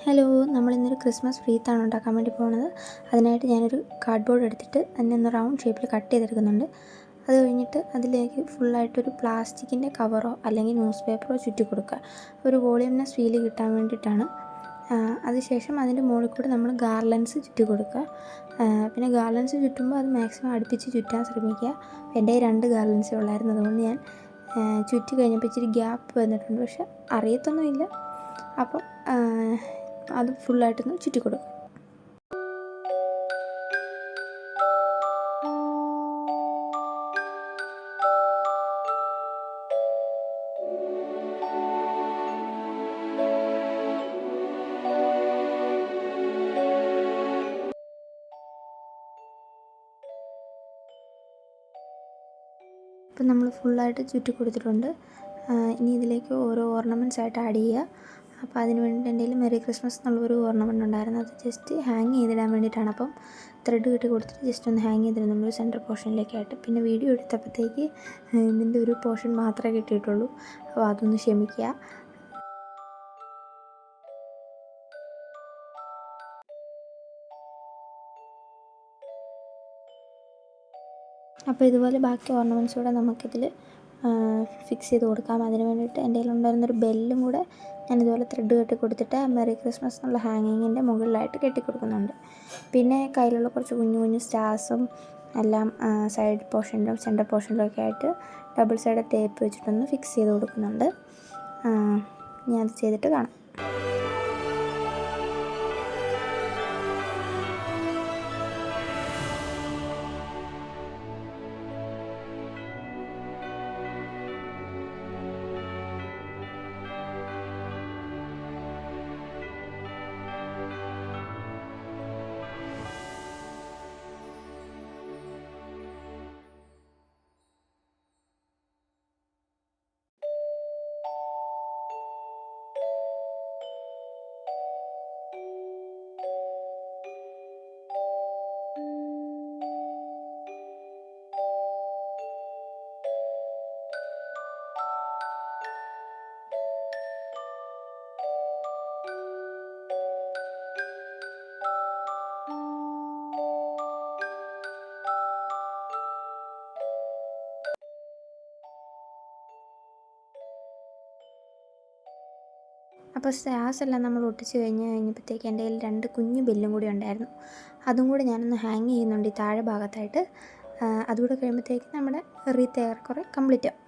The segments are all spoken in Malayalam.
ഹലോ, നമ്മളിന്നൊരു ക്രിസ്മസ് റീത്താണ് ഉണ്ടാക്കാൻ വേണ്ടി പോകുന്നത്. അതിനായിട്ട് ഞാനൊരു കാർഡ്ബോർഡ് എടുത്തിട്ട് അതിനെ ഒന്ന് റൗണ്ട് ഷേപ്പിൽ കട്ട് ചെയ്തെടുക്കുന്നുണ്ട്. അത് കഴിഞ്ഞിട്ട് അതിലേക്ക് ഫുള്ളായിട്ടൊരു പ്ലാസ്റ്റിക്കിൻ്റെ കവറോ അല്ലെങ്കിൽ ന്യൂസ് പേപ്പറോ ചുറ്റി കൊടുക്കുക. ഒരു വോളിയംനെസ് ഫീല് കിട്ടാൻ വേണ്ടിയിട്ടാണ്. അതിനുശേഷം അതിൻ്റെ മുകളിൽ കൂടെ നമ്മൾ ഗാർലൻഡ്സ് ചുറ്റി കൊടുക്കുക. പിന്നെ ഗാർലൻഡ്സ് ചുറ്റുമ്പോൾ അത് മാക്സിമം അടുപ്പിച്ച് ചുറ്റാൻ ശ്രമിക്കുക. എൻ്റെ 2 ഗാർലൻഡ്സേ ഉള്ളായിരുന്നു, അതുകൊണ്ട് ഞാൻ ചുറ്റി കഴിഞ്ഞപ്പോൾ ഇച്ചിരി ഗ്യാപ്പ് വന്നിട്ടുണ്ട്. പക്ഷെ അറിയത്തൊന്നുമില്ല. അപ്പം അത് ഫുള്ളായിട്ടൊന്ന് ചുറ്റി കൊടുക്കും. ഇപ്പം നമ്മൾ ഫുള്ളായിട്ട് ചുറ്റി കൊടുത്തിട്ടുണ്ട്. ഇനി ഇതിലേക്ക് ഓരോ ഓർണമെൻറ്റ്സ് ആയിട്ട് ആഡ് ചെയ്യുക. അപ്പോൾ അതിന് വേണ്ടിയിട്ട് എൻ്റെ കയ്യിൽ മെറി ക്രിസ്മസ് എന്നുള്ളൊരു ഓർണമെൻ്റ് ഉണ്ടായിരുന്നു. അത് ജസ്റ്റ് ഹാങ് ചെയ്തിടാൻ വേണ്ടിയിട്ടാണ്. അപ്പം ത്രെഡ് കെട്ടി കൊടുത്തിട്ട് ജസ്റ്റ് ഒന്ന് ഹാങ് ചെയ്തിരുന്നുള്ളൂ സെൻറ്റർ പോർഷനിലേക്കായിട്ട്. പിന്നെ വീഡിയോ എടുത്തപ്പോഴത്തേക്ക് ഇതിൻ്റെ ഒരു പോർഷൻ മാത്രമേ കിട്ടിയിട്ടുള്ളൂ. അപ്പോൾ അതൊന്ന് ക്ഷമിക്കുക. അപ്പോൾ ഇതുപോലെ ബാക്കി ഓർണമെൻറ്റ്സ് കൂടെ നമുക്കിതിൽ ഫിക്സ് ചെയ്ത് കൊടുക്കാം. അതിന് വേണ്ടിയിട്ട് എൻ്റെ കയ്യിലുണ്ടായിരുന്നൊരു ബെല്ലും കൂടെ ഞാനിതുപോലെ ത്രെഡ് കെട്ടി കൊടുത്തിട്ട് മെറി ക്രിസ്മസ് എന്നുള്ള ഹാങ്ങിങ്ങിൻ്റെ മുകളിലായിട്ട് കെട്ടിക്കൊടുക്കുന്നുണ്ട്. പിന്നെ കയ്യിലുള്ള കുറച്ച് കുഞ്ഞു കുഞ്ഞു സ്റ്റാർസും എല്ലാം സൈഡ് പോർഷനിലും സെൻറ്റർ പോർഷനിലും ഒക്കെ ആയിട്ട് ഡബിൾ സൈഡ് ടേപ്പ് വെച്ചിട്ടൊന്ന് ഫിക്സ് ചെയ്ത് കൊടുക്കുന്നുണ്ട്. ഞാനത് ചെയ്തിട്ട് കാണാം. അപ്പോൾ സ്റ്റാർസ് എല്ലാം നമ്മൾ ഒട്ടിച്ച് കഴിഞ്ഞപ്പോഴത്തേക്ക് എൻ്റെ കയ്യിൽ 2 കുഞ്ഞു ബെല്ലും കൂടി ഉണ്ടായിരുന്നു. അതും കൂടി ഞാനൊന്ന് ഹാങ് ചെയ്യുന്നുണ്ട് ഈ താഴെ ഭാഗത്തായിട്ട്. അതുകൂടെ കഴിയുമ്പോഴത്തേക്ക് നമ്മുടെ റീത്ത് ഏറെക്കുറെ കംപ്ലീറ്റ് ആവും.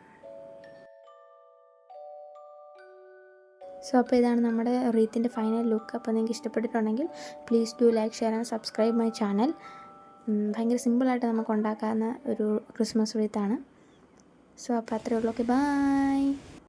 സോ അപ്പോൾ ഇതാണ് നമ്മുടെ റീത്തിൻ്റെ ഫൈനൽ ലുക്ക്. അപ്പോൾ നിങ്ങൾക്ക് ഇഷ്ടപ്പെട്ടിട്ടുണ്ടെങ്കിൽ please do like, share and subscribe my channel. ഭയങ്കര സിമ്പിളായിട്ട് നമുക്ക് ഉണ്ടാക്കാവുന്ന ഒരു ക്രിസ്മസ് റീത്താണ്. സോ അപ്പോൾ അത്രയേ ഉള്ളൂ. Okay, by.